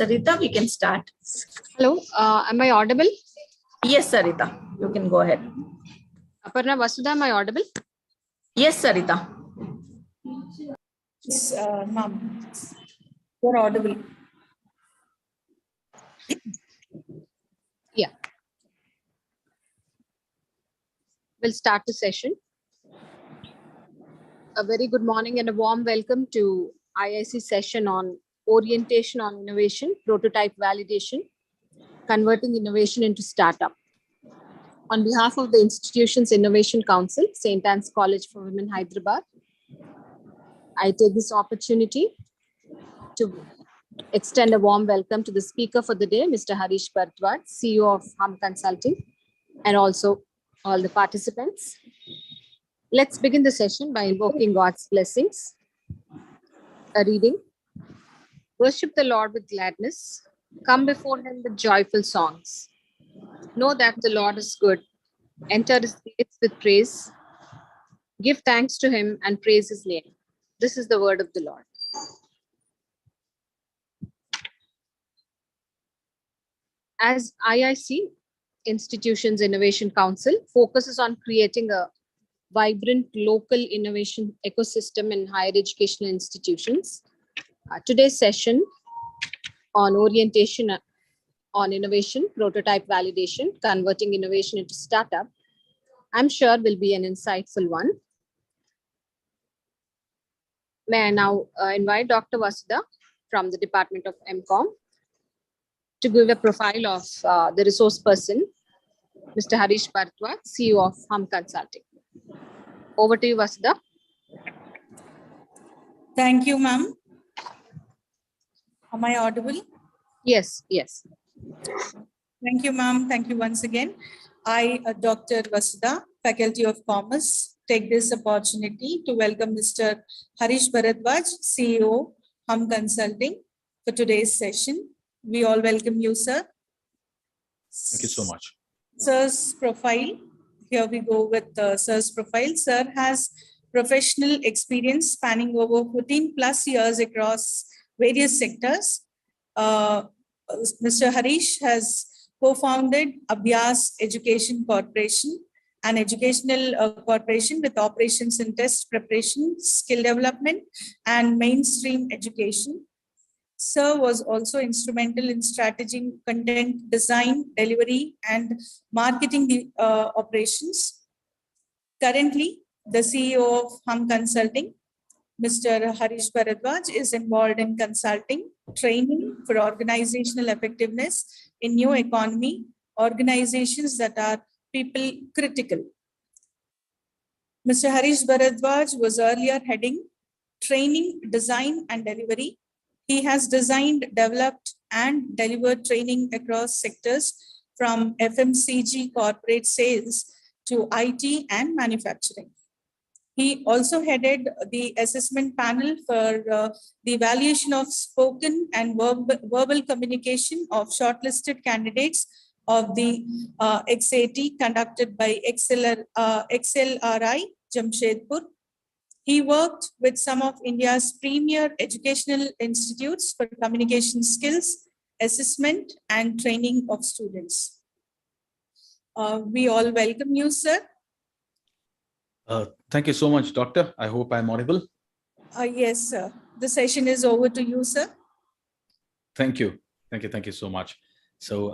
Sarita, we can start. Hello, am I audible? Yes, Sarita, you can go ahead. Aparna Vasudha, am I audible? Yes, Sarita. Ma'am, you're audible. Yeah. We'll start the session. A very good morning and a warm welcome to IIC session on orientation on innovation, prototype validation, converting innovation into startup. On behalf of the institution's Innovation Council, St.Ann's College for Women, Hyderabad, I take this opportunity to extend a warm welcome to the speaker for the day, Mr. Harish Bharadwaj, CEO of Hum Consulting, and also all the participants. Let's begin the session by invoking God's blessings. A reading. Worship the Lord with gladness. Come before him with joyful songs. Know that the Lord is good. Enter his gates with praise. Give thanks to him and praise his name. This is the word of the Lord. As IIC, Institutions Innovation Council, focuses on creating a vibrant local innovation ecosystem in higher educational institutions. Today's session on orientation on innovation, prototype validation, converting innovation into startup, I'm sure will be an insightful one. May I now invite Dr. Vasudha from the Department of MCOM to give a profile of the resource person, Mr. Harish Bharadwaj, CEO of Hum Consulting. Over to you, Vasudha. Thank you, ma'am. Am I audible? Yes, yes. Thank you, ma'am. Thank you once again. I, Dr. Vasudha, Faculty of Commerce, take this opportunity to welcome Mr. Harish Bharadwaj, CEO, Hum Consulting, for today's session. We all welcome you, sir. Thank you so much. Sir's profile. Here we go with Sir's profile. Sir has professional experience spanning over 14 plus years across various sectors. Mr. Harish has co-founded Abhyas Education Corporation, an educational corporation with operations in test preparation, skill development, and mainstream education. Sir was also instrumental in strategy, content design, delivery, and marketing the operations. Currently, the CEO of Hum Consulting, Mr. Harish Bharadwaj, is involved in consulting, training for organizational effectiveness in new economy, organizations that are people critical. Mr. Harish Bharadwaj was earlier heading training, design, and delivery. He has designed, developed, and delivered training across sectors from FMCG corporate sales to IT and manufacturing. He also headed the assessment panel for the evaluation of spoken and verbal communication of shortlisted candidates of the XAT conducted by XLRI Jamshedpur. He worked with some of India's premier educational institutes for communication skills, assessment, and training of students. We all welcome you, sir. Thank you so much, Doctor. I hope I'm audible. Yes, sir. The session is over to you, sir. Thank you. Thank you so much. So,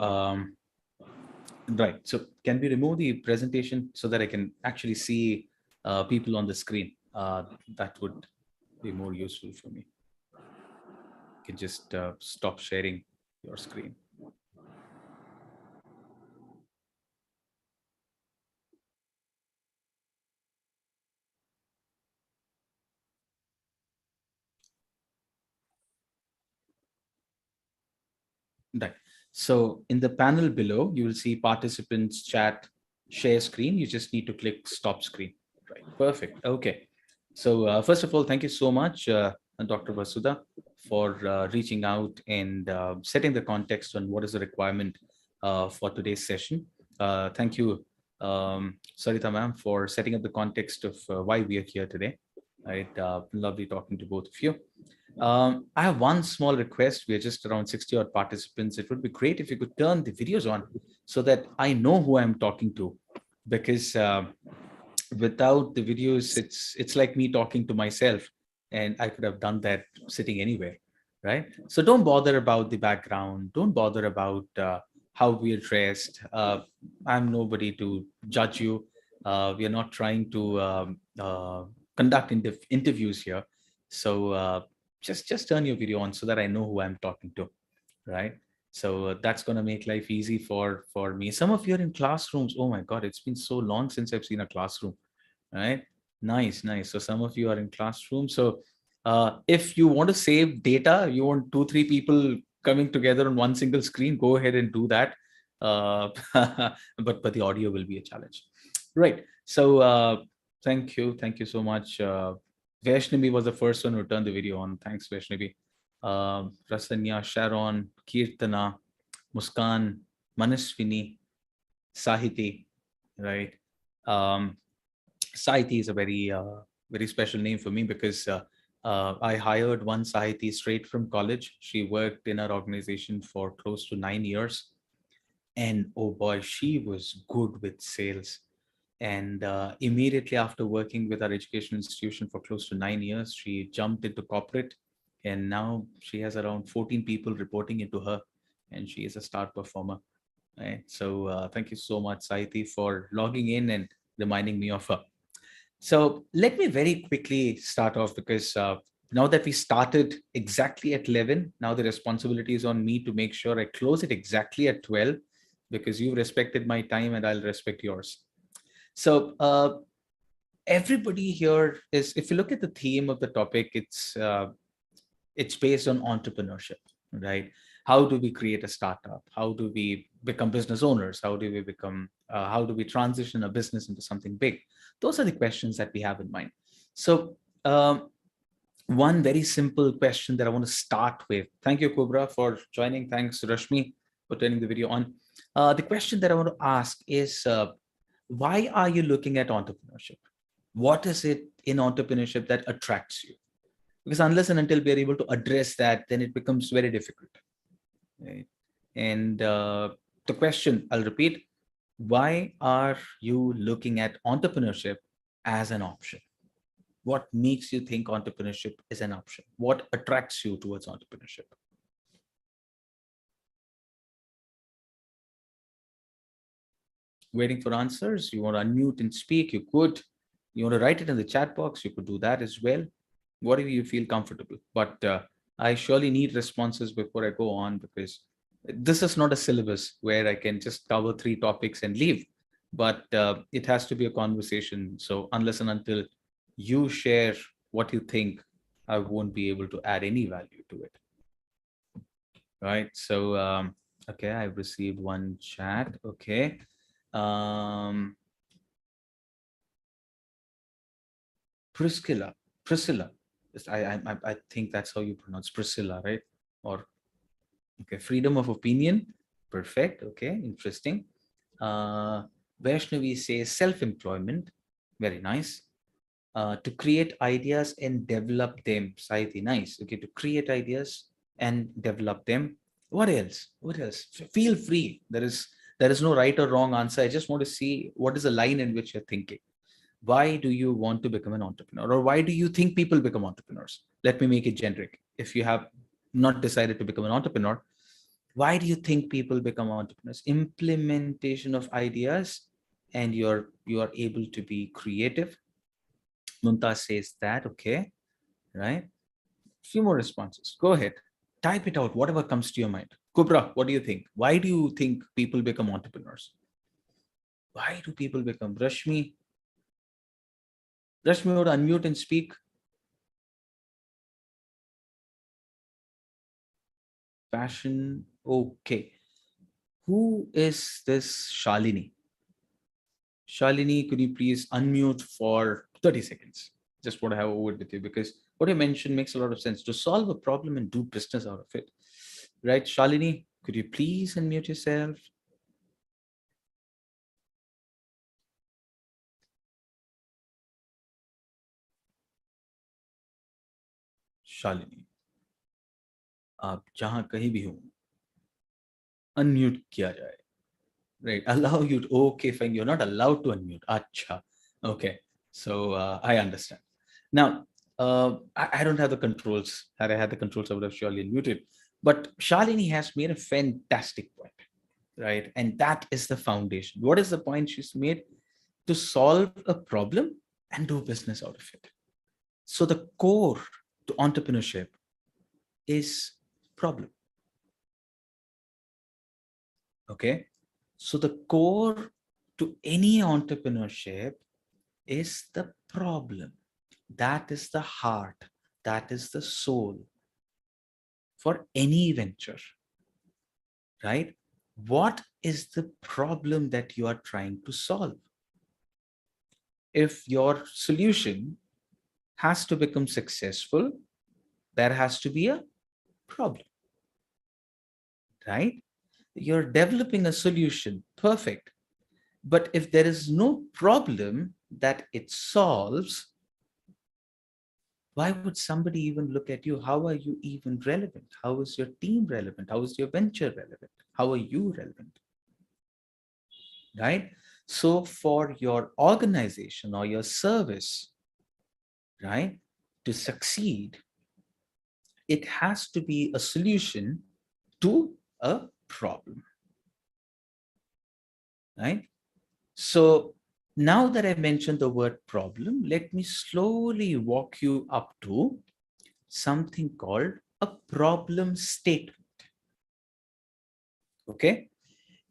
right. So can we remove the presentation so that I can actually see people on the screen? That would be more useful for me. You can just stop sharing your screen. Right. So in the panel below, you will see participants chat, share screen. You just need to click stop screen. Right. Perfect. Okay. So first of all, thank you so much, Dr. Vasudha, for reaching out and setting the context on what is the requirement for today's session. Thank you, Sarita ma'am, for setting up the context of why we are here today. Right. Lovely talking to both of you. I have one small request. We are just around 60 odd participants. It would be great if you could turn the videos on so that I know who I'm talking to, because without the videos, it's like me talking to myself, and I could have done that sitting anywhere, right? So don't bother about the background. Don't bother about how we're dressed. I'm nobody to judge you. We are not trying to conduct interviews here. So just turn your video on so that I know who I'm talking to, right? So that's going to make life easy for me. Some of you are in classrooms. Oh my God, it's been so long since I've seen a classroom, right? Nice, nice. So some of you are in classrooms. So if you want to save data, you want 2, 3 people coming together on one single screen, go ahead and do that. But the audio will be a challenge, right? So thank you so much. Vaishnavi was the first one who turned the video on. Thanks, Vaishnavi. Rasanya, Sharon, Kirtana, Muskan, Manaswini, Sahiti, right? Sahiti is a very special name for me because I hired one Sahiti straight from college. She worked in our organization for close to 9 years. And oh boy, she was good with sales. And immediately after working with our education institution for close to 9 years, she jumped into corporate. And now she has around 14 people reporting into her. And she is a star performer. Right? So thank you so much, Saiti, for logging in and reminding me of her. So let me very quickly start off because now that we started exactly at 11, now the responsibility is on me to make sure I close it exactly at 12 because you respected my time and I'll respect yours. So everybody here is, if you look at the theme of the topic, it's based on entrepreneurship, right? How do we create a startup? How do we become business owners? How do we become, how do we transition a business into something big? Those are the questions that we have in mind. So one very simple question that I want to start with. Thank you, Cobra, for joining. Thanks, Rashmi, for turning the video on. The question that I want to ask is, why are you looking at entrepreneurship? What is it in entrepreneurship that attracts you? Because unless and until we are able to address that, then it becomes very difficult. Right? And the question, I'll repeat, why are you looking at entrepreneurship as an option? What makes you think entrepreneurship is an option? What attracts you towards entrepreneurship? Waiting for answers. You want to unmute and speak, you could. You want to write it in the chat box, you could do that as well. Whatever you feel comfortable. But I surely need responses before I go on because this is not a syllabus where I can just cover 3 topics and leave. But it has to be a conversation. So unless and until you share what you think, I won't be able to add any value to it. Right. So, okay, I've received one chat. Okay. Priscilla. I think that's how you pronounce Priscilla, right? Or okay, freedom of opinion. Perfect. Okay, interesting. Vaishnavi says self-employment. Very nice. To create ideas and develop them. Saiti, nice. Okay, to create ideas and develop them. What else? What else? Feel free. There is no right or wrong answer. I just want to see what is the line in which you're thinking. Why do you want to become an entrepreneur, or why do you think people become entrepreneurs? Let me make it generic. If you have not decided to become an entrepreneur, why do you think people become entrepreneurs? Implementation of ideas, and you are able to be creative. Mumtaz says that. Okay, right? Few more responses. Go ahead, type it out, whatever comes to your mind. Kubra, what do you think? Why do you think people become entrepreneurs? Why do people become? Rashmi would unmute and speak. Passion. Okay. Who is this Shalini? Shalini, could you please unmute for 30 seconds? Just want to have a word with you because what you mentioned makes a lot of sense. To solve a problem and do business out of it. Right, Shalini, could you please unmute yourself? Shalini. आप जहां कहीं भी हो unmute किया जाए. Right, allow you to, okay, fine, you're not allowed to unmute. Acha. Okay, so I understand. Now, I don't have the controls. Had I had the controls, I would have surely unmuted. But Shalini has made a fantastic point, right? And that is the foundation. What is the point she's made? To solve a problem and do business out of it. So the core to entrepreneurship is problem. Okay, so the core to any entrepreneurship is the problem. That is the heart. That is the soul for any venture, right? What is the problem that you are trying to solve? If your solution has to become successful, there has to be a problem, right? You're developing a solution, perfect. But if there is no problem that it solves, why would somebody even look at you? How are you even relevant? How is your team relevant? How is your venture relevant? How are you relevant? Right? So for your organization or your service, right, to succeed, it has to be a solution to a problem. Right? So now that I mentioned the word problem, let me slowly walk you up to something called a problem statement. Okay,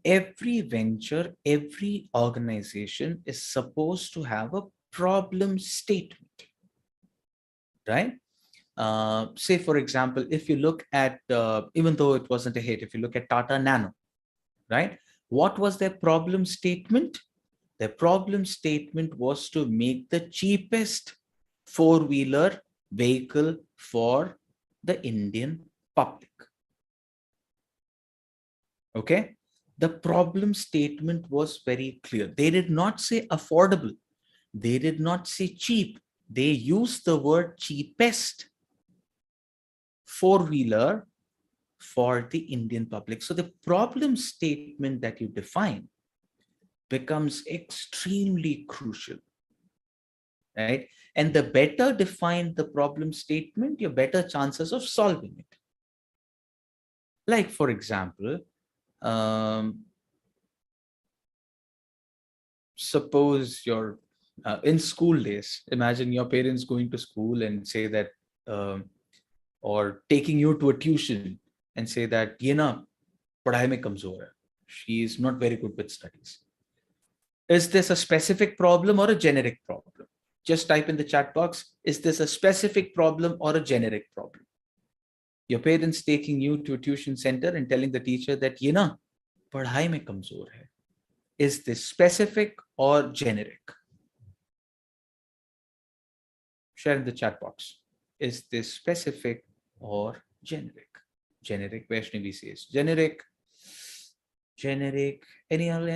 every venture, every organization is supposed to have a problem statement, right? Say, for example, if you look at, even though it wasn't a hit, if you look at Tata Nano, right? What was their problem statement? Their problem statement was to make the cheapest four-wheeler vehicle for the Indian public. Okay, the problem statement was very clear. They did not say affordable. They did not say cheap. They used the word cheapest four-wheeler for the Indian public. So the problem statement that you define becomes extremely crucial, right? And the better defined the problem statement, your better chances of solving it. Like, for example, suppose you're in school days, imagine your parents going to school and say that, or taking you to a tuition and say that, ye na, padhai mein kamzor hai. She is not very good with studies. Is this a specific problem or a generic problem? Just type in the chat box, is this a specific problem or a generic problem? Your parents taking you to a tuition center and telling the teacher that, ye na, padhai mein kamzor hai. Is this specific or generic? Share in the chat box. Is this specific or generic? Generic, Vaishnavi says generic. Generic. Anyone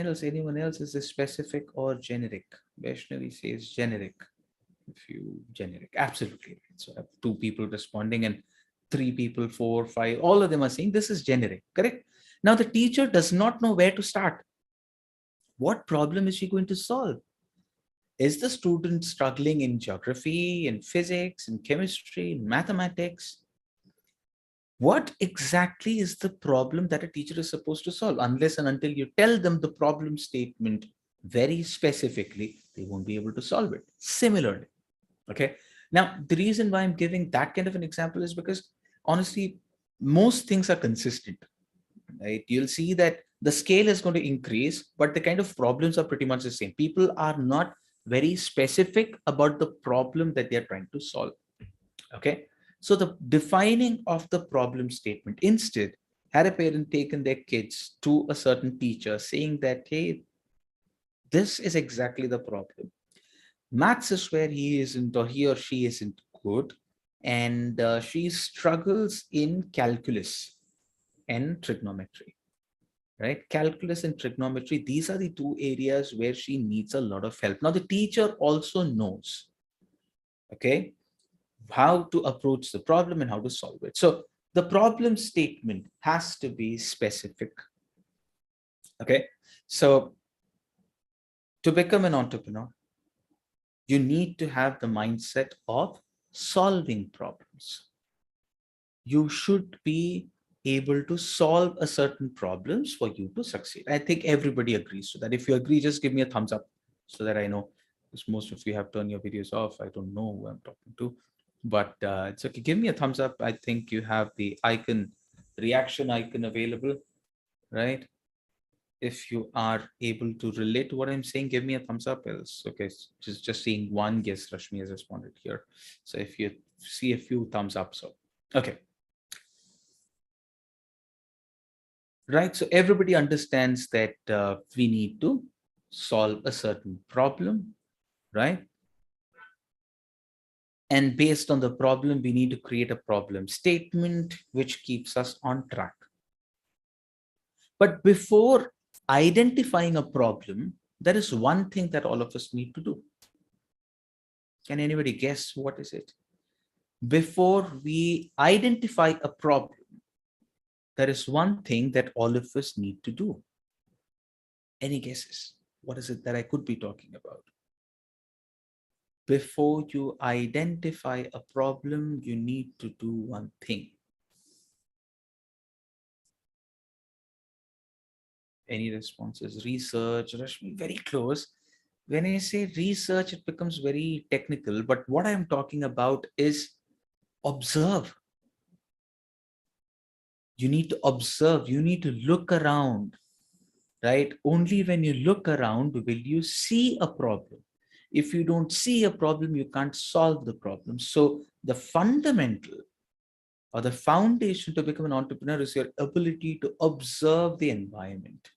else? Is this specific or generic? Vaishnavi says generic. If you generic, absolutely right. So I have 2 people responding and 3 people, 4, 5, all of them are saying this is generic, correct? Now the teacher does not know where to start. What problem is she going to solve? Is the student struggling in geography, in physics, in chemistry, in mathematics? What exactly is the problem that a teacher is supposed to solve? Unless and until you tell them the problem statement very specifically, they won't be able to solve it. Similarly, okay. Now, the reason why I'm giving that kind of an example is because honestly, most things are consistent, right? You'll see that the scale is going to increase, but the kind of problems are pretty much the same. People are not very specific about the problem that they're trying to solve. Okay. So the defining of the problem statement, instead, had a parent taken their kids to a certain teacher saying that, hey, this is exactly the problem. Maths is where he isn't, or he or she isn't good, and she struggles in calculus and trigonometry. Right? Calculus and trigonometry, these are the 2 areas where she needs a lot of help. Now, the teacher also knows, okay, how to approach the problem and how to solve it. So The problem statement has to be specific. Okay. So to become an entrepreneur, you need to have the mindset of solving problems. You should be able to solve a certain problems for you to succeed. I think everybody agrees to that. If you agree, just give me a thumbs up so that I know, because most of you have turned your videos off. I don't know who I'm talking to, but it's okay. Give me a thumbs up. I think you have the icon, reaction icon available, right? If you are able to relate to what I'm saying, give me a thumbs up. Else, okay, just seeing one. Yes, Rashmi has responded here. So if you see a few thumbs up, so okay. Right, so everybody understands that we need to solve a certain problem, right? And based on the problem, we need to create a problem statement which keeps us on track. But before identifying a problem, there is one thing that all of us need to do. Can anybody guess what is it? Before we identify a problem, there is one thing that all of us need to do. Any guesses? What is it that I could be talking about? Before you identify a problem, you need to do one thing. Any responses? Research, Rashmi, very close. When I say research, it becomes very technical, but what I'm talking about is observe. You need to observe, you need to look around, right? Only when you look around will you see a problem. If you don't see a problem, you can't solve the problem. So the fundamental or the foundation to become an entrepreneur is your ability to observe the environment,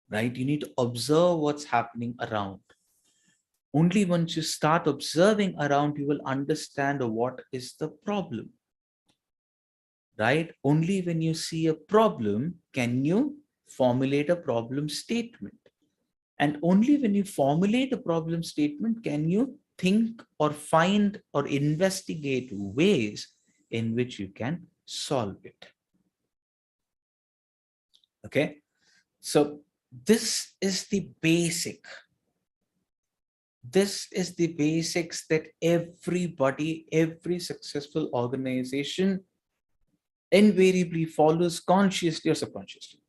right? You need to observe what's happening around. Only once you start observing around, you will understand what is the problem, right? Only when you see a problem can you formulate a problem statement. And only when you formulate a problem statement can you think or find or investigate ways in which you can solve it. Okay, so this is the basic. This is the basics that everybody, every successful organization invariably follows consciously or subconsciously.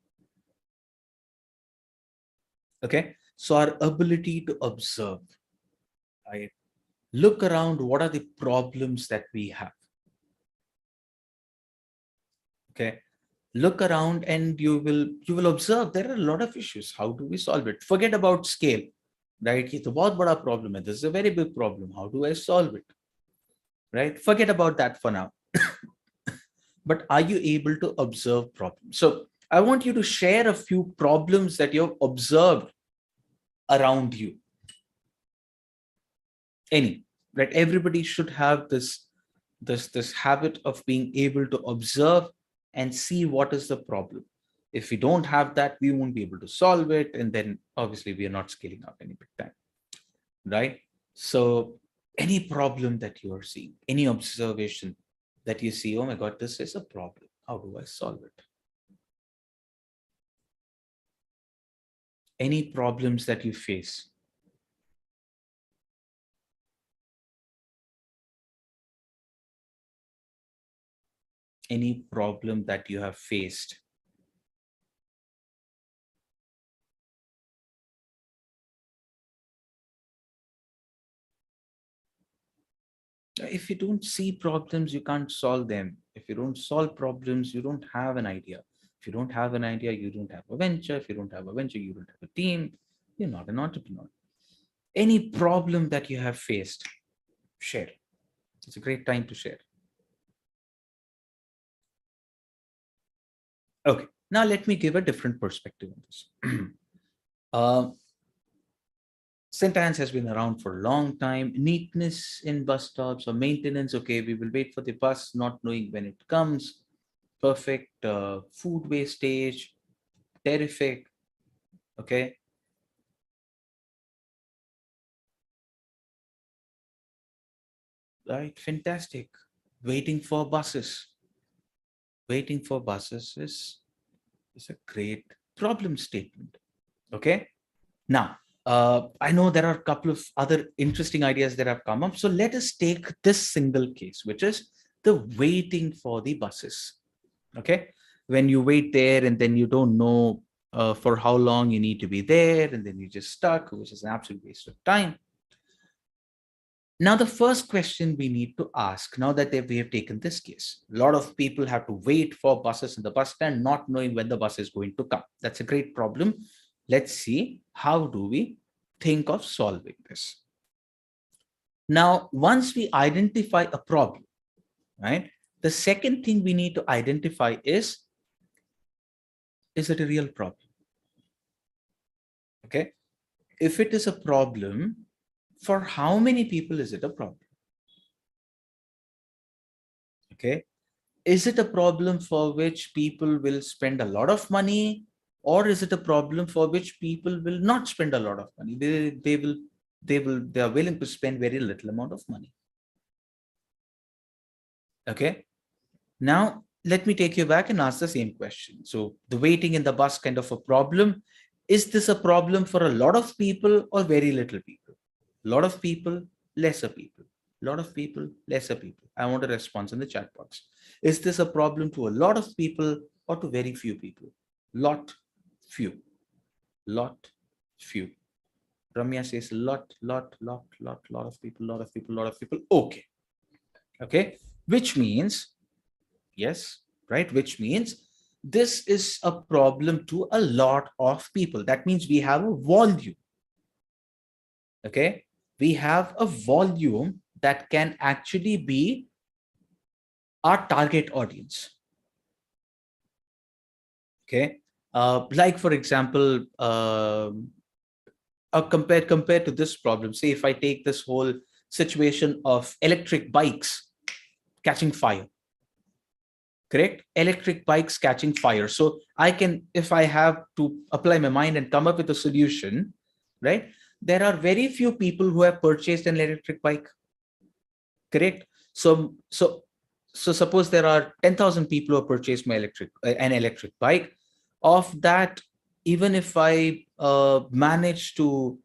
Okay, so our ability to observe, right? Look around, what are the problems that we have? Okay, look around and you will observe there are a lot of issues. How do we solve it? Forget about scale, right? It's बहुत बड़ा problem है. This is a very big problem. How do I solve it? Right? Forget about that for now. But are you able to observe problems? So I want you to share a few problems that you've observed around you. Any, right? Everybody should have this habit of being able to observe and see what is the problem. If we don't have that, we won't be able to solve it. And then obviously we are not scaling up any big time, right? So any problem that you are seeing, any observation that you see, oh my God, this is a problem. How do I solve it? Any problems that you face. Any problem that you have faced. If you don't see problems, you can't solve them. If you don't solve problems, you don't have an idea. If you don't have an idea, you don't have a venture. If you don't have a venture, you don't have a team. You're not an entrepreneur. Any problem that you have faced, share. It's a great time to share. Okay, now let me give a different perspective on this. St.Ann has been around for a long time. Neatness in bus stops or maintenance, okay, we will wait for the bus, not knowing when it comes. Perfect. Food wastage, terrific. Okay. Right, fantastic. waiting for buses. Waiting for buses is a great problem statement. Okay. Now, I know there are a couple of other interesting ideas that have come up. So let us take this single case, which is the waiting for the buses. Okay. When you wait there and then you don't know for how long you need to be there, and then you're just stuck, which is an absolute waste of time. Now, the first question we need to ask, now that we have taken this case, a lot of people have to wait for buses in the bus stand, not knowing when the bus is going to come. That's a great problem. Let's see, how do we think of solving this? Now, once we identify a problem, right, the second thing we need to identify is it a real problem? Okay. If it is a problem, for how many people is it a problem? Okay. Is it a problem for which people will spend a lot of money, or is it a problem for which people will not spend a lot of money? They are willing to spend very little amount of money. Okay. Now, let me take you back and ask the same question. So the waiting in the bus kind of a problem. Is this a problem for a lot of people or very little people? A lot of people, lesser people. A lot of people, lesser people. I want a response in the chat box. Is this a problem to a lot of people or to very few people? Lot, few. Lot, few. Ramya says lot of people. Okay. Okay. Which means, yes, right? Which means this is a problem to a lot of people. That means we have a volume. Okay. We have a volume that can actually be our target audience. Okay. Like, for example, compared to this problem, say if I take this whole situation of electric bikes catching fire. Correct? Electric bikes catching fire. So I can, if I have to apply my mind and come up with a solution, right? There are very few people who have purchased an electric bike. Correct? So suppose there are 10,000 people who have purchased an electric bike. Of that, even if I manage to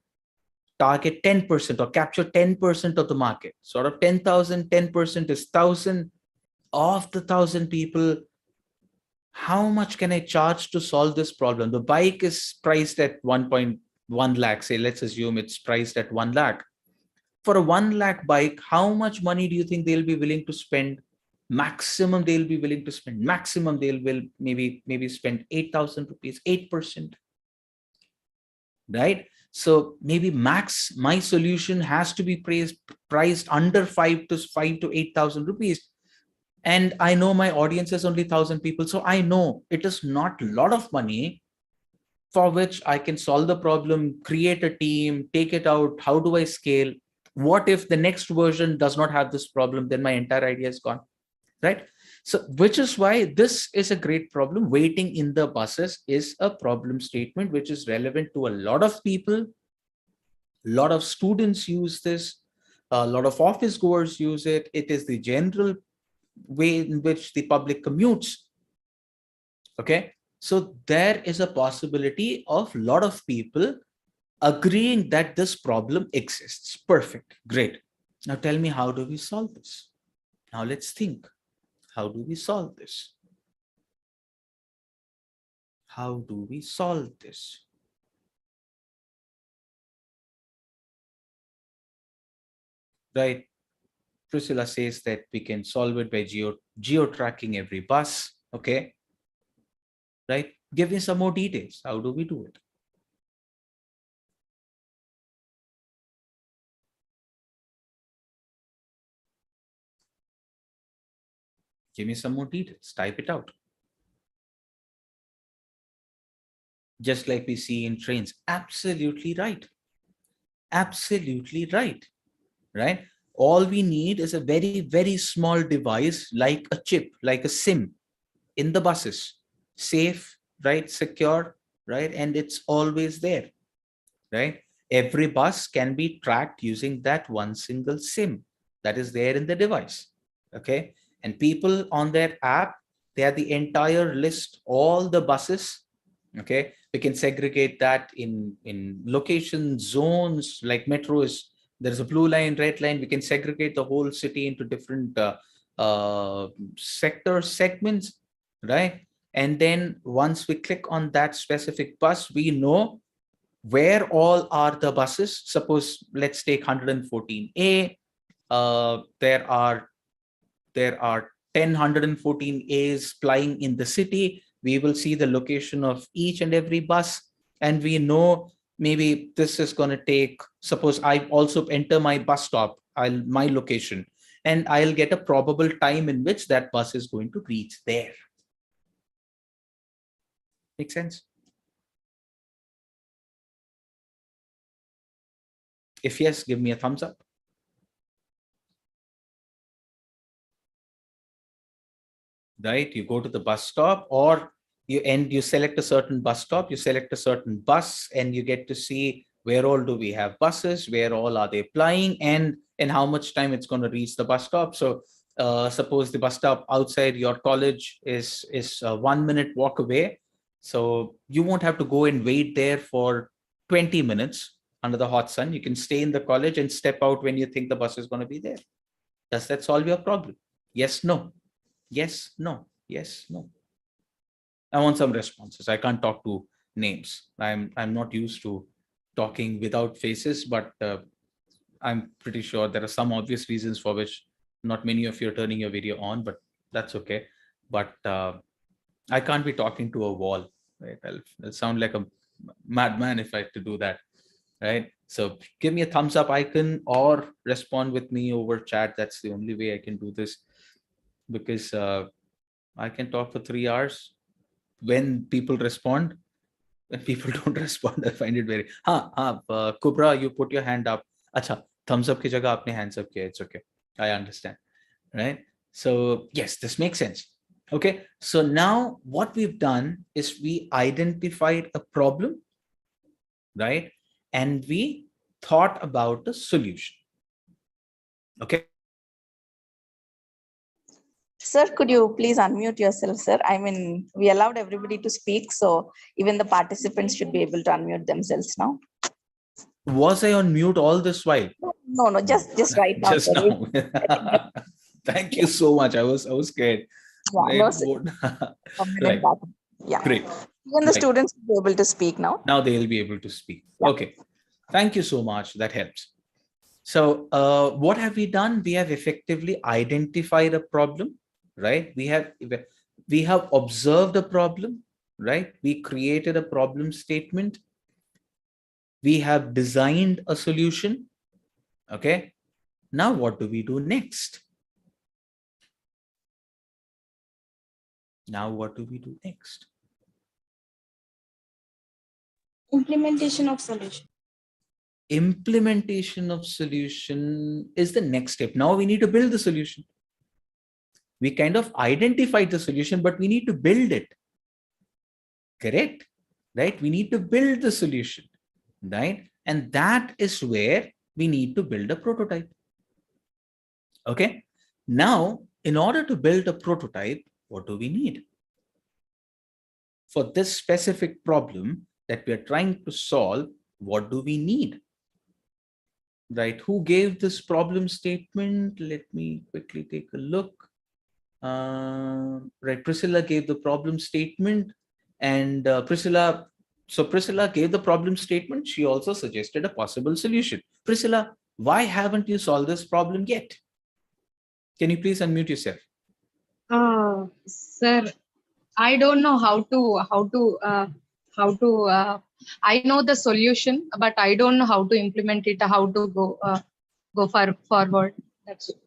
target 10% or capture 10% of the market, sort of 10,000, 10% is 1,000. Of the 1,000 people, how much can I charge to solve this problem? The bike is priced at 1.1 lakh. Say, let's assume it's priced at 1 lakh. For a 1 lakh bike, how much money do you think they'll be willing to spend? Maximum they'll be willing to spend. Maximum they'll will maybe spend 8,000 rupees, 8%. Right? So maybe max my solution has to be priced under 5 to 8,000 rupees. And I know my audience is only 1,000 people. So I know it is not a lot of money for which I can solve the problem, create a team, take it out. How do I scale? What if the next version does not have this problem? Then my entire idea is gone, right? So which is why this is a great problem. Waiting in the buses is a problem statement, which is relevant to a lot of people. A lot of students use this. A lot of office goers use it. It is the general way in which the public commutes. Okay, so there is a possibility of a lot of people agreeing that this problem exists. Perfect, great. Now tell me, how do we solve this? Now let's think. How do we solve this? How do we solve this? Right. Priscilla says that we can solve it by geo-tracking every bus. Okay. Right. Give me some more details. How do we do it? Give me some more details. Type it out. Just like we see in trains. Absolutely right. Absolutely right. Right. All we need is a very, very small device like a chip, like a SIM in the buses. Safe, right? Secure, right? And it's always there, right? Every bus can be tracked using that one single SIM that is there in the device. Okay. And people on their app, they have the entire list, all the buses. Okay, we can segregate that in location zones, like metro is, there's a blue line, red line. We can segregate the whole city into different sector segments, right? And then once we click on that specific bus, we know where all are the buses. Suppose let's take 114A. There are 10 114As plying in the city. We will see the location of each and every bus, and we know maybe this is going to take, suppose I also enter my bus stop, my location, and I'll get a probable time in which that bus is going to reach there. Make sense? If yes, give me a thumbs up. Right? You go to the bus stop, or you select a certain bus stop, you select a certain bus, and you get to see where all do we have buses, where all are they plying, and in how much time it's going to reach the bus stop. So suppose the bus stop outside your college is a 1 minute walk away. So you won't have to go and wait there for 20 minutes under the hot sun. You can stay in the college and step out when you think the bus is going to be there. Does that solve your problem? Yes, no. Yes, no. Yes, no. I want some responses. I can't talk to names. I'm not used to talking without faces, but I'm pretty sure there are some obvious reasons for which not many of you are turning your video on, but that's okay. But I can't be talking to a wall, right? I'll sound like a madman if I had to do that, right? So give me a thumbs up icon or respond with me over chat. That's the only way I can do this, because I can talk for 3 hours. When people respond, when people don't respond, I find it very, Kubra, you put your hand up. Acha, thumbs up ki jagah aapne hands up kiya. It's okay. I understand, right? So yes, this makes sense. Okay. So now what we've done is we identified a problem, right? And we thought about the solution. Okay. Sir, could you please unmute yourself, sir? I mean, we allowed everybody to speak, so even the participants should be able to unmute themselves now. Was I on mute all this while? No, just right now. Just sir. now. Thank you so much. I was scared. Yeah, no, sir. Right. Yeah. Great. Even the students will be able to speak now. Now they'll be able to speak. Yeah. Okay. Thank you so much. That helps. So what have we done? We have effectively identified a problem, right? We have observed a problem, right? We created a problem statement. We have designed a solution. Okay. Now what do we do next? Now what do we do next? Implementation of solution. Implementation of solution is the next step. Now we need to build the solution. We kind of identified the solution, but we need to build it. Correct? Right? We need to build the solution, right? And that is where we need to build a prototype. Okay. Now, in order to build a prototype, what do we need? For this specific problem that we are trying to solve, what do we need? Right? Who gave this problem statement? Let me quickly take a look. Right, Priscilla gave the problem statement, and Priscilla gave the problem statement. She also suggested a possible solution. Priscilla, why haven't you solved this problem yet? Can you please unmute yourself? Sir, I don't know how to I know the solution, but I don't know how to implement it, how to go forward. That's it.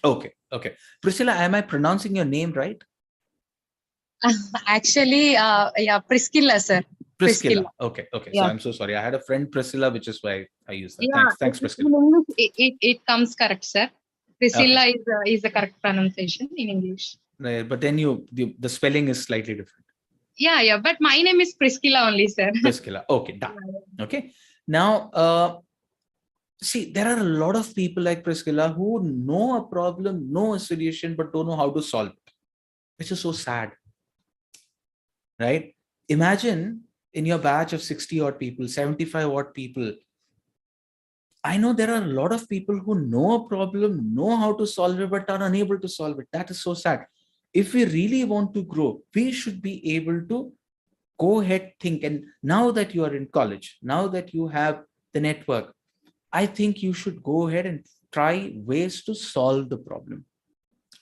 Okay. Priscilla, am I pronouncing your name right? Actually, yeah, Priscilla, sir. Priscilla. Okay. Yeah. So I'm so sorry. I had a friend Priscilla, which is why I used that. Yeah, Thanks, Priscilla. in English, it comes correct, sir. Priscilla is the correct pronunciation in English. Right, but then the spelling is slightly different. Yeah, but my name is Priscilla only, sir. Priscilla. Okay, done. Okay. Now, see, there are a lot of people like Priscilla who know a problem, know a solution, but don't know how to solve it, which is so sad, right? Imagine in your batch of 60 odd people, 75 odd people, I know there are a lot of people who know a problem, know how to solve it, but are unable to solve it. That is so sad. If we really want to grow, we should be able to go ahead, think. And now that you are in college, now that you have the network, I think you should go ahead and try ways to solve the problem.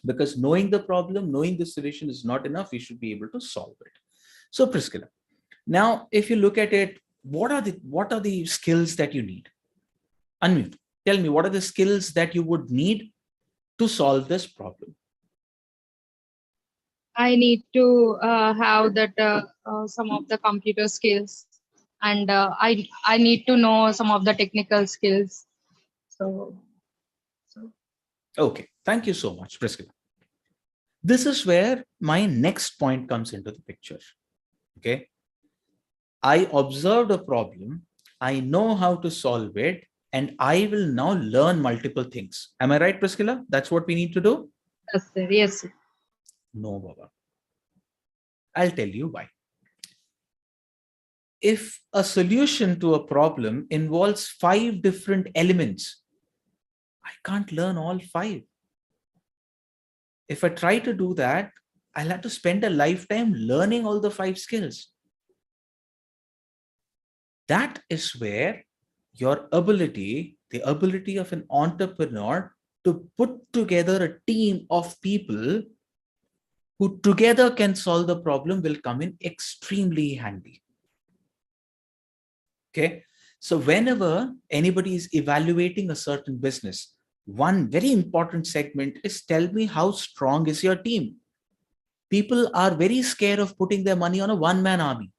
Because knowing the problem, knowing the solution is not enough. We should be able to solve it. So Priscilla, now if you look at it, what are the skills that you need? Unmute. Tell me, what are the skills that you would need to solve this problem? I need to have that some of the computer skills, and I need to know some of the technical skills. So Okay, thank you so much, Priscilla. This is where my next point comes into the picture. Okay, I observed a problem, I know how to solve it, and I will now learn multiple things. Am I right, Priscilla? That's what we need to do? yes, sir. Yes, sir. No, Baba. I'll tell you why. If a solution to a problem involves 5 different elements, I can't learn all 5. If I try to do that, I'll have to spend a lifetime learning all the 5 skills. That is where your ability, the ability of an entrepreneur to put together a team of people who together can solve the problem will come in extremely handy. Okay. So whenever anybody is evaluating a certain business, one very important segment is tell me how strong is your team. People are very scared of putting their money on a one-man army.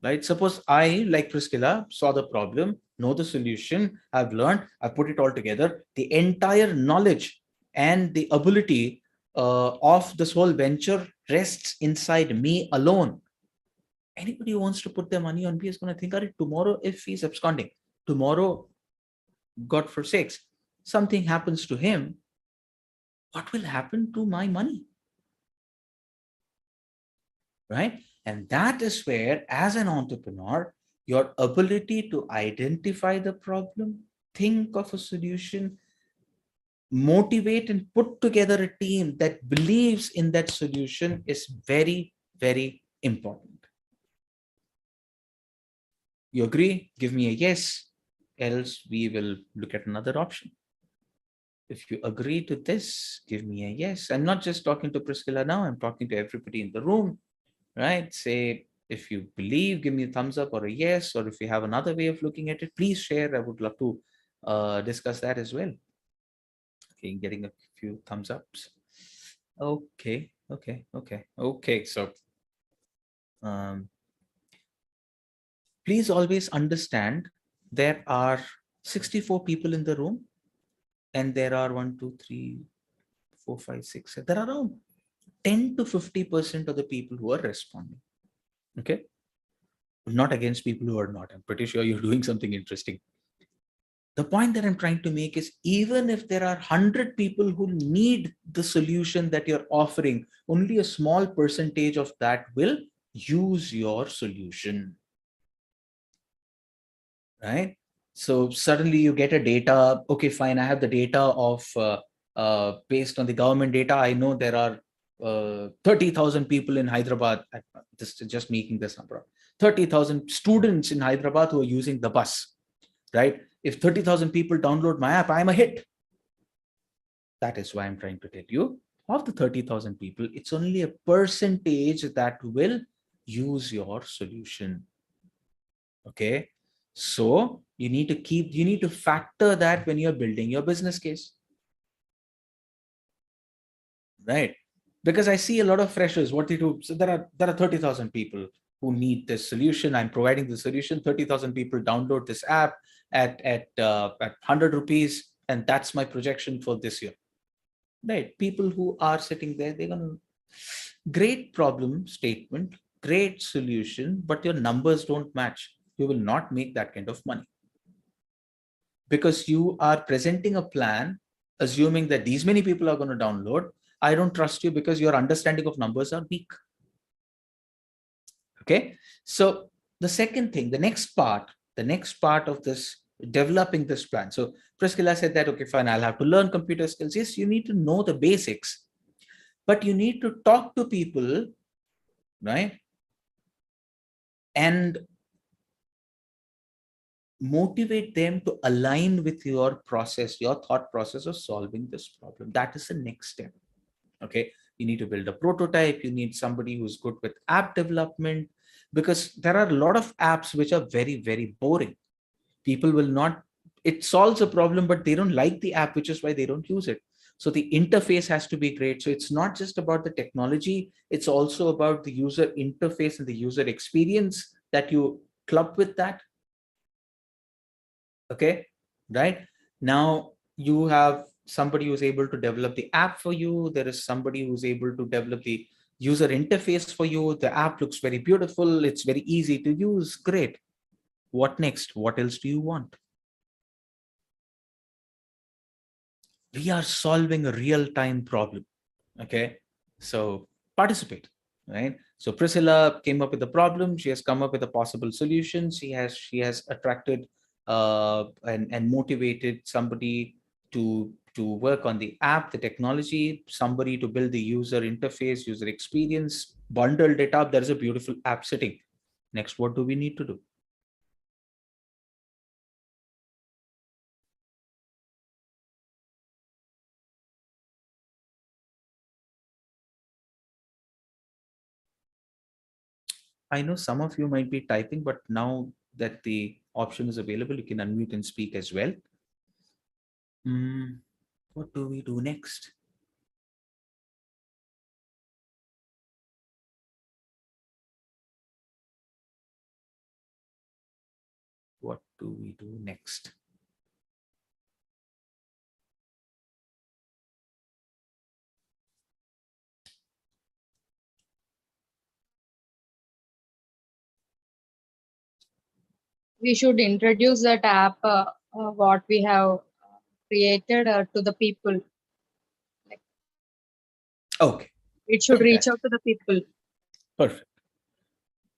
Right? Suppose I, like Priscilla, saw the problem, know the solution, I've learned, I put it all together. The entire knowledge and the ability of this whole venture rests inside me alone. Anybody who wants to put their money on me is going to think, tomorrow if he's absconding, tomorrow, God forsakes, something happens to him, what will happen to my money? Right? And that is where, as an entrepreneur, your ability to identify the problem, think of a solution, motivate and put together a team that believes in that solution is very, very important. You agree? Give me a yes, else we will look at another option. If you agree to this, give me a yes. I'm not just talking to Priscilla now, I'm talking to everybody in the room. Right? Say, if you believe, give me a thumbs up or a yes, or if you have another way of looking at it, please share. I would love to discuss that as well. Okay, getting a few thumbs ups. Okay. So please always understand there are 64 people in the room, and there are 1, 2, 3, 4, 5, 6. There are around 10 to 50% of the people who are responding. Okay. Not against people who are not. I'm pretty sure you're doing something interesting. The point that I'm trying to make is, even if there are 100 people who need the solution that you're offering, only a small percentage of that will use your solution. Right? So suddenly you get a data. Okay, fine. I have the data of based on the government data. I know there are 30,000 people in Hyderabad. This is just making this number up. 30,000 students in Hyderabad who are using the bus, right? If 30,000 people download my app, I'm a hit. That is why I'm trying to tell you, of the 30,000 people, it's only a percentage that will use your solution. Okay. So you need to factor that when you're building your business case. Right? Because I see a lot of freshers, what they do. So there are 30,000 people who need this solution. I'm providing the solution. 30,000 people download this app at 100 rupees, and that's my projection for this year. Right? People who are sitting there, they're gonna great problem statement, great solution, but your numbers don't match. You will not make that kind of money. because you are presenting a plan, assuming that these many people are going to download. I don't trust you because your understanding of numbers are weak. Okay. So the second thing, the next part of this, developing this plan. So Priscilla said that, okay, fine, I'll have to learn computer skills. Yes, you need to know the basics, but you need to talk to people, right? And motivate them to align with your process, your thought process of solving this problem. That is the next step. Okay. You need to build a prototype. You need somebody who's good with app development, because there are a lot of apps which are very, very boring. People will not, it solves a problem, but they don't like the app, which is why they don't use it. So the interface has to be great. So it's not just about the technology, it's also about the user interface and the user experience that you club with that. Okay, right? Now you have somebody who's able to develop the app for you. There is somebody who's able to develop the user interface for you. The app looks very beautiful. It's very easy to use. Great. What next? What else do you want? We are solving a real-time problem. Okay, so participate, right? So Priscilla came up with the problem. She has come up with a possible solution. She has attracted and motivated somebody to work on the app, the technology, somebody to build the user interface, user experience, bundled it up. There is a beautiful app sitting. Next, what do we need to do? I know some of you might be typing, but now that the option is available, you can unmute and speak as well. What do we do next? What do we do next? We should introduce that app, what we have created to the people. Okay. It should reach out to the people. Perfect.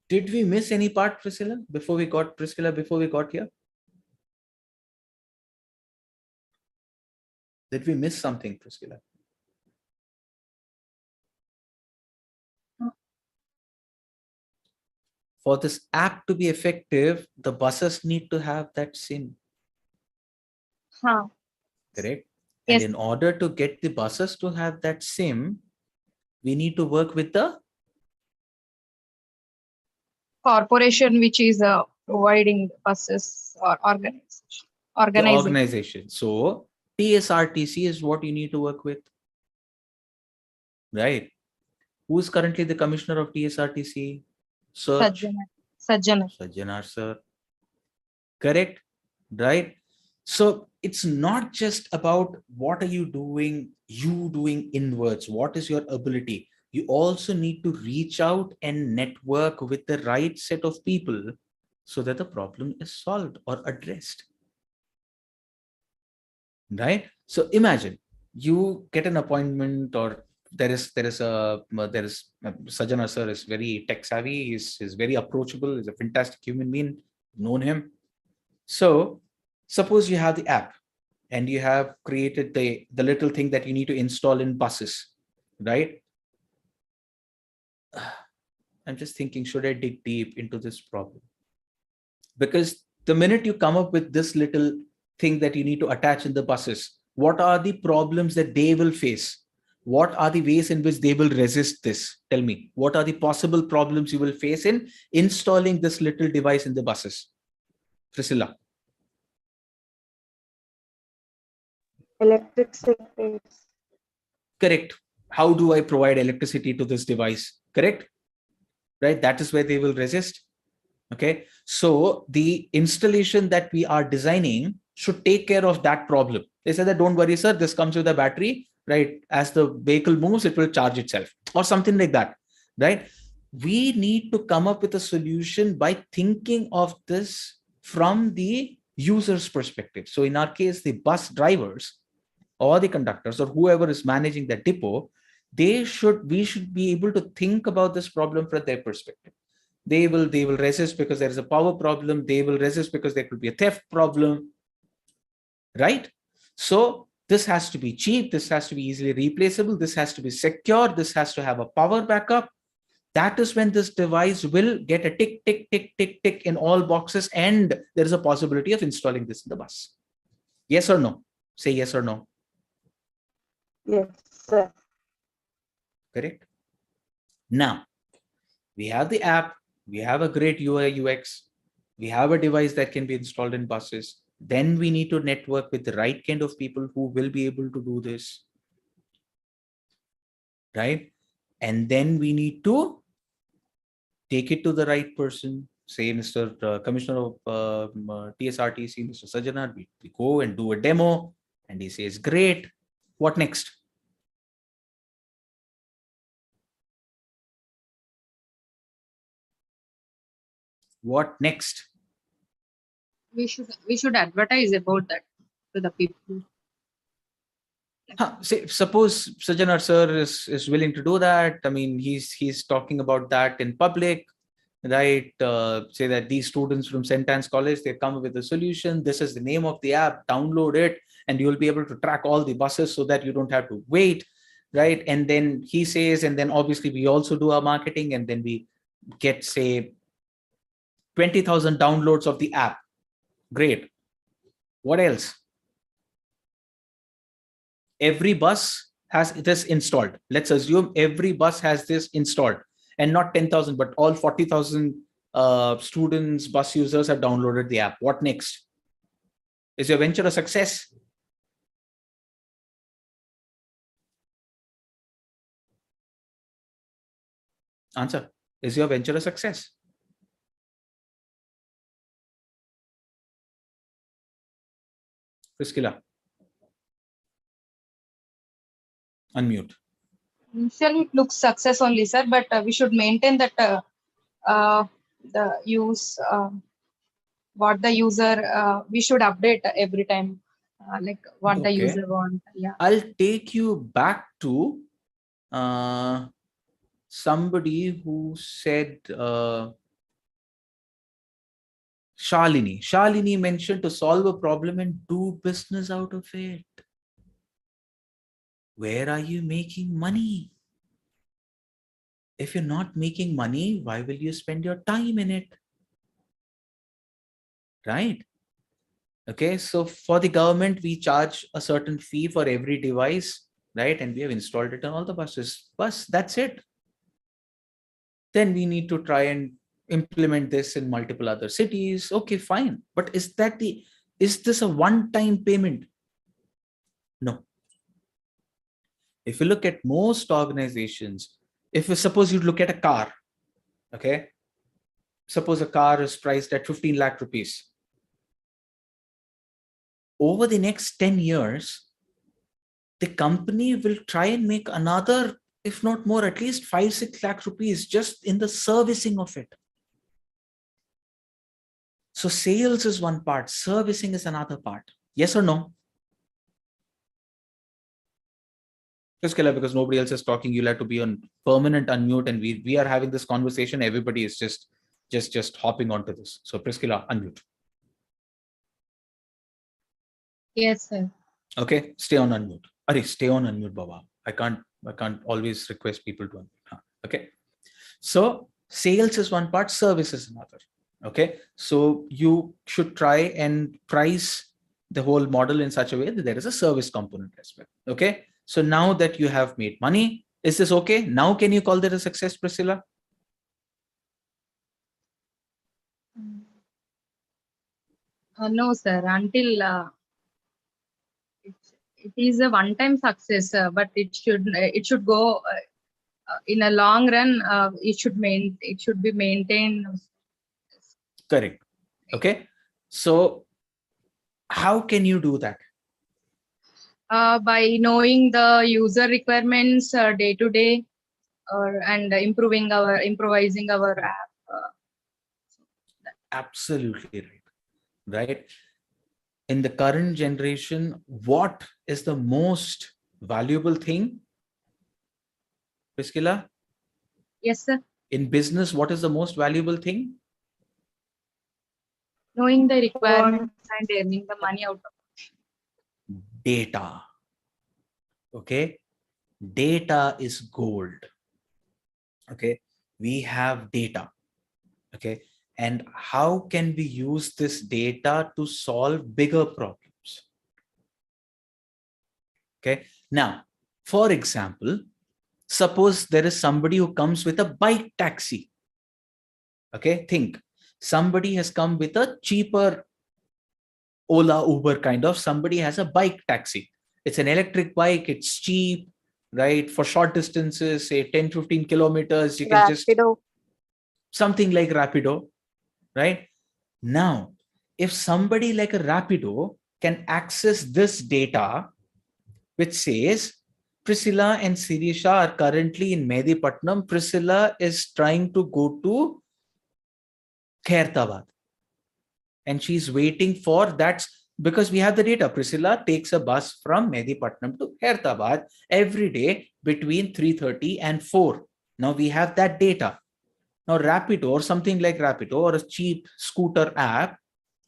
Did we miss any part, Priscilla, before we got here? Did we miss something, Priscilla? For this app to be effective, the buses need to have that SIM. Correct? Yes. And in order to get the buses to have that SIM, we need to work with the Corporation which is providing buses or organization. So Tsrtc is what you need to work with. Right? Who is currently the commissioner of Tsrtc? Sajjanar sir. Correct? Right? So it's not just about what are you doing inwards. What is your ability? You also need to reach out and network with the right set of people so that the problem is solved or addressed. Right? So imagine you get an appointment, or there is Sajjanar sir is very tech savvy. He's very approachable. He's a fantastic human being. Known him. So suppose you have the app and you have created the little thing that you need to install in buses, right? I'm just thinking, should I dig deep into this problem? Because the minute you come up with this little thing that you need to attach in the buses, what are the problems that they will face? What are the ways in which they will resist this? Tell me, what are the possible problems you will face in installing this little device in the buses? Priscilla. Electricity. Correct. How do I provide electricity to this device? Correct. Right. That is where they will resist. Okay. So the installation that we are designing should take care of that problem. They said that, don't worry, sir, this comes with a battery, right? As the vehicle moves, it will charge itself or something like that. Right. We need to come up with a solution by thinking of this from the user's perspective. So in our case, the bus drivers or the conductors or whoever is managing the depot, we should be able to think about this problem from their perspective. They will resist because there is a power problem. They will resist because there could be a theft problem, right? So this has to be cheap. This has to be easily replaceable. This has to be secure. This has to have a power backup. That is when this device will get a tick, tick, tick, tick, tick in all boxes, and there is a possibility of installing this in the bus. Yes or no? Say yes or no. Yes, sir. Correct. Now, we have the app, we have a great UI UX, we have a device that can be installed in buses. Then we need to network with the right kind of people who will be able to do this, right? And then we need to take it to the right person. Say, Mr. Commissioner of TSRTC, Mr. Sajana, we go and do a demo, and he says, great. What next? What next? We should advertise about that to the people. Say, suppose Sajana sir is willing to do that. I mean, he's talking about that in public, right? Say that these students from St.Ann's College, they come with a solution. This is the name of the app. Download it, and you'll be able to track all the buses so that you don't have to wait, right? And then he says, and then obviously we also do our marketing, and then we get, say, 20,000 downloads of the app. Great. What else? Every bus has this installed. Let's assume every bus has this installed, and not 10,000, but all 40,000 students, bus users have downloaded the app. What next? Is your venture a success? Answer. Is your venture a success? Priscilla. Unmute. Initially, it looks success only, sir, but we should maintain that the use, what the user, we should update every time, like what the Okay. user wants. Yeah. I'll take you back to somebody who said, Shalini. Shalini mentioned to solve a problem and do business out of it. Where are you making money? If you're not making money, why will you spend your time in it? Right? Okay, so for the government, we charge a certain fee for every device, right? And we have installed it on all the buses. That's it. Then we need to try and implement this in multiple other cities. Okay, fine. But is this a one-time payment? No. If you look at most organizations, if you suppose you look at a car, okay, suppose a car is priced at 15 lakh rupees. Over the next 10 years, the company will try and make another, if not more, at least 5-6 lakh rupees just in the servicing of it. So sales is one part, servicing is another part. Yes or no? Because nobody else is talking, you'll have to be on permanent unmute, and we are having this conversation. Everybody is just hopping onto this. So Priscilla, unmute. Yes, sir. Okay, stay on unmute. Stay on unmute, Baba. I can't always request people to unmute. Okay. So sales is one part, service is another. Okay. So you should try and price the whole model in such a way that there is a service component as well. Okay. So now that you have made money, is this okay? Now can you call that a success, Priscilla? No, sir. Until it is a one-time success, but it should go in a long run. It should be maintained. Correct. Okay. So how can you do that? By knowing the user requirements day to day, and improvising our app. Absolutely right. Right. in the current generation, what is the most valuable thing? Priscilla, Yes, sir. in business, what is the most valuable thing? Knowing the requirements and earning the money out of Data. Okay. Data is gold. Okay. We have data. Okay. And how can we use this data to solve bigger problems? Okay. Now, for example, suppose there is somebody who comes with a bike taxi. Okay. Think somebody has come with a cheaper Ola, Uber kind of, somebody has a bike taxi. It's an electric bike. It's cheap, right? For short distances, say 10, 15 kilometers, you can just something like Rapido, right? Now, if somebody like a Rapido can access this data, which says Priscilla and Sirisha are currently in Medipatnam. Priscilla is trying to go to Khairtabad. And she's waiting for that because we have the data. Priscilla takes a bus from Medipatnam to Khairtabad every day between 3:30 and 4. Now we have that data. Now Rapido or something like Rapido or a cheap scooter app,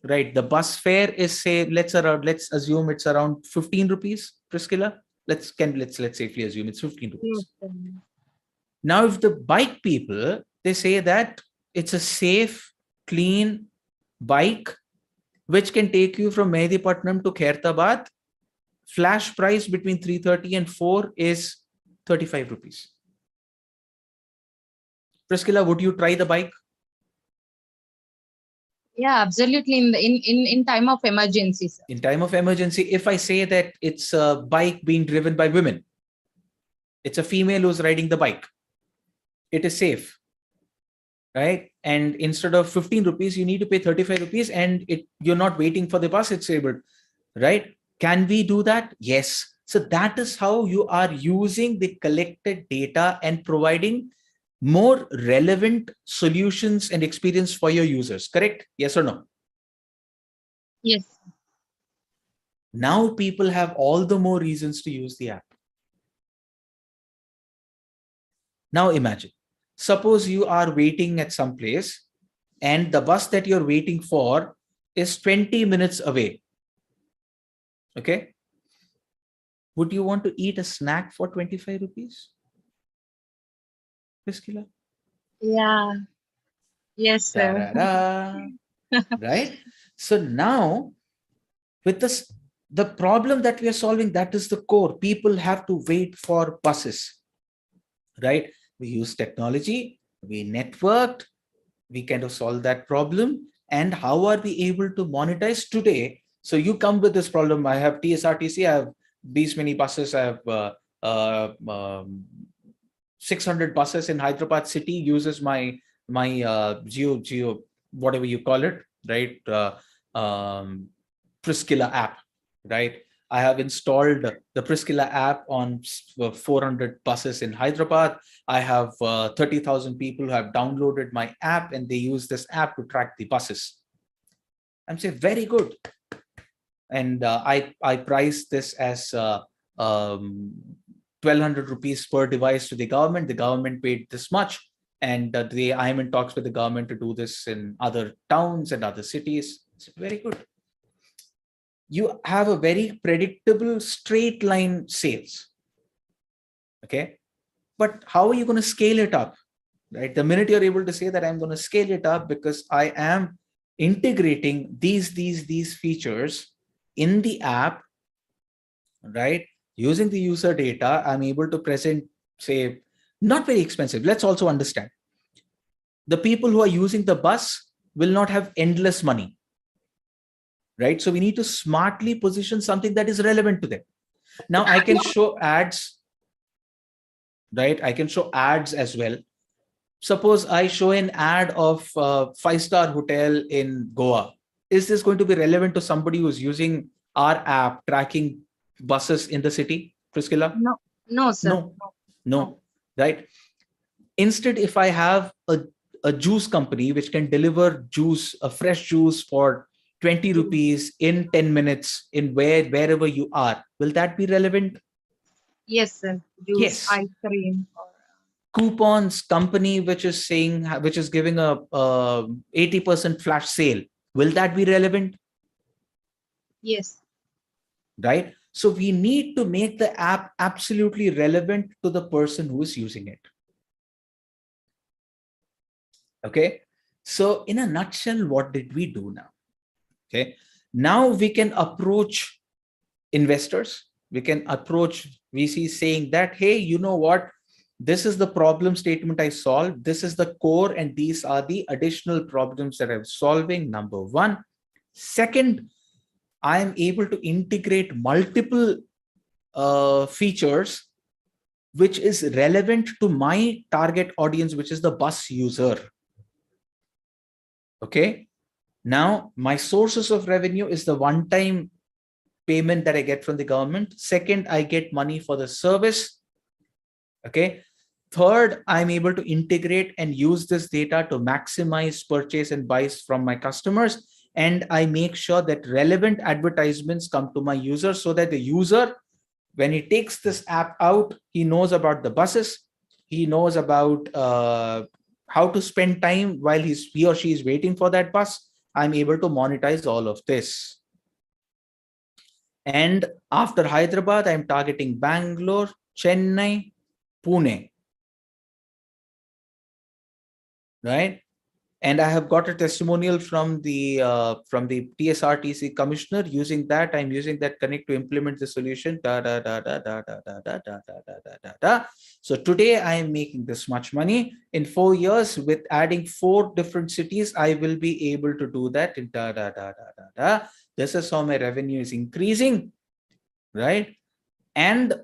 right? The bus fare is, say, let's assume it's around 15 rupees, Priscilla. Let's safely assume it's 15 rupees. Yes, Now, if the bike people, they say that it's a safe, clean bike which can take you from Medipatnam to Khairtabad, flash price between 3:30 and 4 is 35 rupees. Priscilla, would you try the bike? yeah, absolutely. In time of emergency, sir. In time of emergency, if I say that it's a bike being driven by women, it's a female who's riding the bike, it is safe, right? And instead of 15 rupees, you need to pay 35 rupees and you're not waiting for the bus, it's able, right? Can we do that? Yes. So that is how you are using the collected data and providing more relevant solutions and experience for your users, correct? Yes or no? Yes. Now people have all the more reasons to use the app. Now imagine, suppose you are waiting at some place and the bus that you're waiting for is 20 minutes away. Okay. Would you want to eat a snack for 25 rupees? Priscilla? Yeah. Yes, sir. Right? So now with this, the problem that we are solving, that is the core. People have to wait for buses, right? We use technology, we networked, we kind of solve that problem. And how are we able to monetize today? So you come with this problem. I have Tsrtc, I have these many buses, I have 600 buses in Hyderabad city, uses my geo whatever you call it, right? Priscilla app, right? I have installed the Priscilla app on 400 buses in Hyderabad. I have 30,000 people who have downloaded my app and they use this app to track the buses. I'm saying very good. And I price this as 1,200 rupees per device to the government. The government paid this much. And I am in talks with the government to do this in other towns and other cities. It's very good. You have a very predictable straight line sales. Okay. But how are you going to scale it up? Right. The minute you're able to say that I'm going to scale it up because I am integrating these features in the app, right? Using the user data, I'm able to present, say, not very expensive. Let's also understand the people who are using the bus will not have endless money. Right? So we need to smartly position something that is relevant to them. Now I can show ads, right? I can show ads as well. Suppose I show an ad of a 5-star hotel in Goa. Is this going to be relevant to somebody who's using our app tracking buses in the city, Priscilla? No, sir. No, right? Instead, if I have a juice company which can deliver juice, a fresh juice for 20 rupees in 10 minutes in wherever you are. Will that be relevant? Yes, sir. Juice, Yes. ice cream. Coupons, company which is saying, which is giving a 80% flash sale. Will that be relevant? Yes. Right? So we need to make the app absolutely relevant to the person who is using it. Okay. So in a nutshell, what did we do now? Okay. Now we can approach investors. We can approach VCs saying that, hey, you know what? This is the problem statement I solved. This is the core, and these are the additional problems that I'm solving. Number one. Second, I am able to integrate multiple features which is relevant to my target audience, which is the bus user. Okay. Now, my sources of revenue is the one-time payment that I get from the government. Second, I get money for the service. Okay. Third, I'm able to integrate and use this data to maximize purchase and buys from my customers. And I make sure that relevant advertisements come to my user so that the user, when he takes this app out, he knows about the buses. He knows about how to spend time while he or she is waiting for that bus. I'm able to monetize all of this. And after Hyderabad, I'm targeting Bangalore, Chennai, Pune. Right? And I have got a testimonial from the Tsrtc commissioner. Using that, I'm using that connect to implement the solution. So today I am making this much money. In 4 years, with adding 4 different cities, I will be able to do that. This is how my revenue is increasing, right? And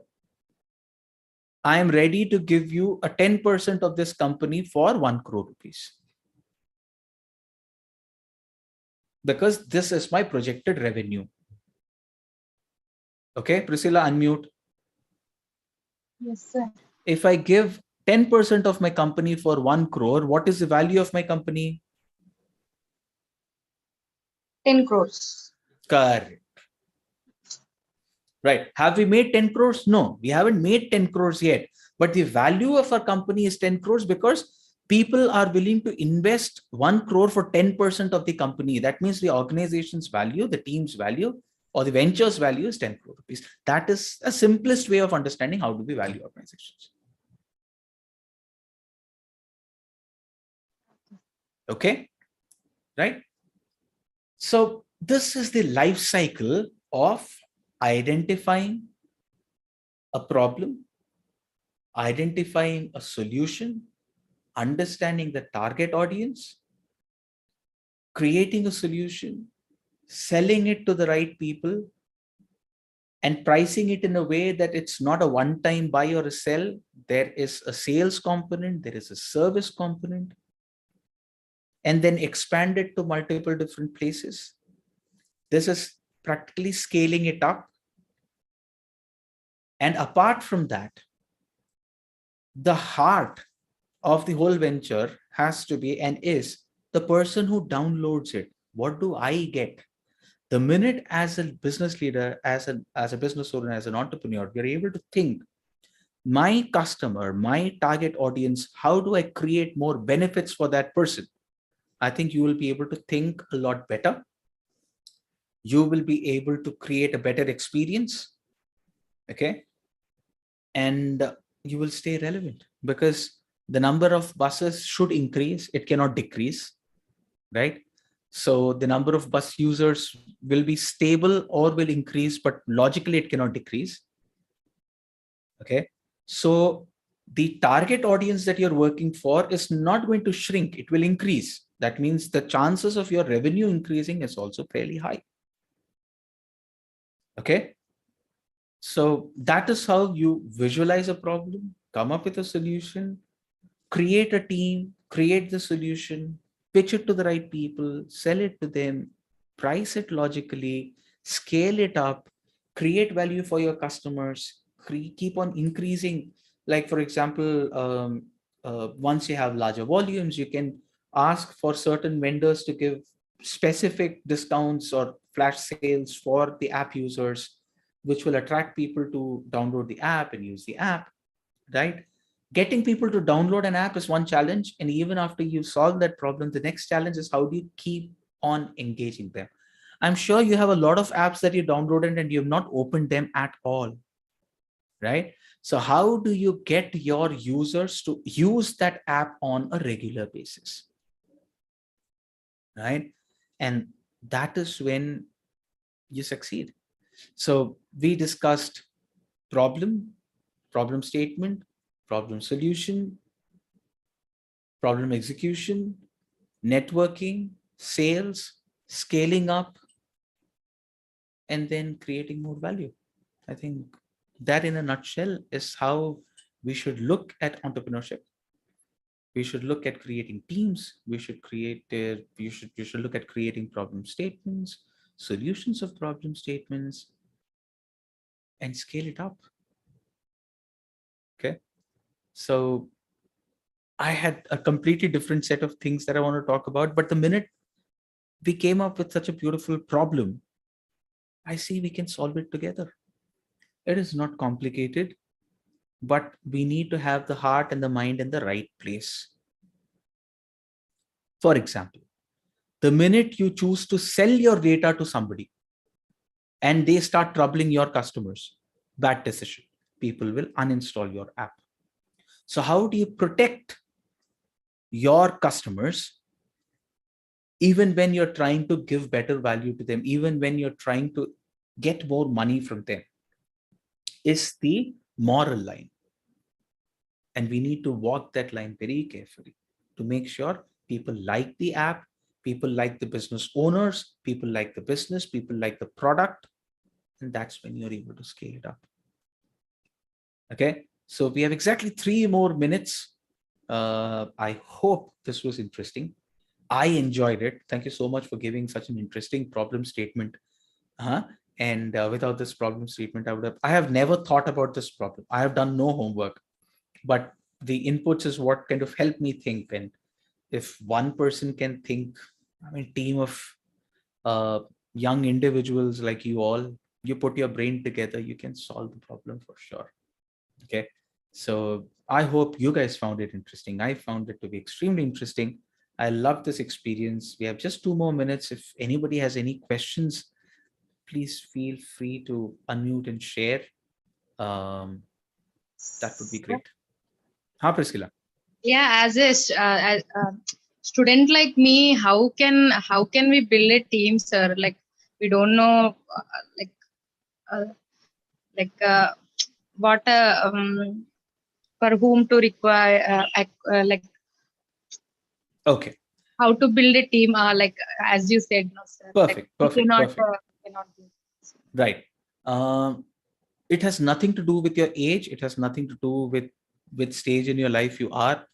I am ready to give you a 10% of this company for 1 crore rupees. Because this is my projected revenue. Okay, Priscilla, unmute. Yes, sir. If I give 10% of my company for 1 crore, what is the value of my company? 10 crores. Correct. Right. Have we made 10 crores? No, we haven't made 10 crores yet. But the value of our company is 10 crores because people are willing to invest 1 crore for 10% of the company. That means the organization's value, the team's value, or the venture's value is 10 crore rupees. That is the simplest way of understanding how do we value organizations. Okay, right? So this is the life cycle of identifying a problem, identifying a solution, understanding the target audience, creating a solution, selling it to the right people, and pricing it in a way that it's not a one-time buy or a sell. There is a sales component, there is a service component, and then expand it to multiple different places. This is practically scaling it up. And apart from that, the heart of the whole venture has to be and is the person who downloads it. What do I get? The minute as a business leader, as a business owner, as an entrepreneur, we're able to think, my customer, my target audience, how do I create more benefits for that person? I think you will be able to think a lot better. You will be able to create a better experience. Okay. And you will stay relevant because the number of buses should increase. It cannot decrease, right? So the number of bus users will be stable or will increase, but logically it cannot decrease. Okay. So the target audience that you're working for is not going to shrink. It will increase. That means the chances of your revenue increasing is also fairly high. Okay. So that is how you visualize a problem, come up with a solution, create a team, create the solution, pitch it to the right people, sell it to them, price it logically, scale it up, create value for your customers, keep on increasing. Like, for example, once you have larger volumes, you can ask for certain vendors to give specific discounts or flash sales for the app users, which will attract people to download the app and use the app, right? Getting people to download an app is one challenge. And even after you solve that problem, the next challenge is how do you keep on engaging them? I'm sure you have a lot of apps that you downloaded and you have not opened them at all, right? So how do you get your users to use that app on a regular basis, right? And that is when you succeed. So we discussed problem statement, problem solution, problem execution, networking, sales, scaling up, and then creating more value. I think that in a nutshell is how we should look at entrepreneurship. We should look at creating teams. We should you should look at creating problem statements, solutions of problem statements, and scale it up. Okay. So I had a completely different set of things that I want to talk about, but the minute we came up with such a beautiful problem, I see we can solve it together. It is not complicated, but we need to have the heart and the mind in the right place. For example, the minute you choose to sell your data to somebody and they start troubling your customers, bad decision. People will uninstall your app. So how do you protect your customers even when you're trying to give better value to them, even when you're trying to get more money from them, is the moral line. And we need to walk that line very carefully to make sure people like the app, people like the business owners, people like the business, people like the product. And that's when you're able to scale it up. Okay, so we have exactly 3 more minutes. I hope this was interesting. I enjoyed it. Thank you so much for giving such an interesting problem statement. And without this problem statement, I have never thought about this problem. I have done no homework, but the inputs is what kind of helped me think. And if one person can think, I mean, team of young individuals like you all, you put your brain together, you can solve the problem for sure. Okay. So I hope you guys found it interesting. I found it to be extremely interesting. I love this experience. We have just 2 more minutes. If anybody has any questions, please feel free to unmute and share. That would be great. Priscilla. Yeah, as a student like me, how can we build a team, sir? Like we don't know, what for whom to require, Okay. How to build a team, like as you said, no, sir. Perfect. Perfect. Cannot do. Right. It has nothing to do with your age. It has nothing to do with stage in your life you are. A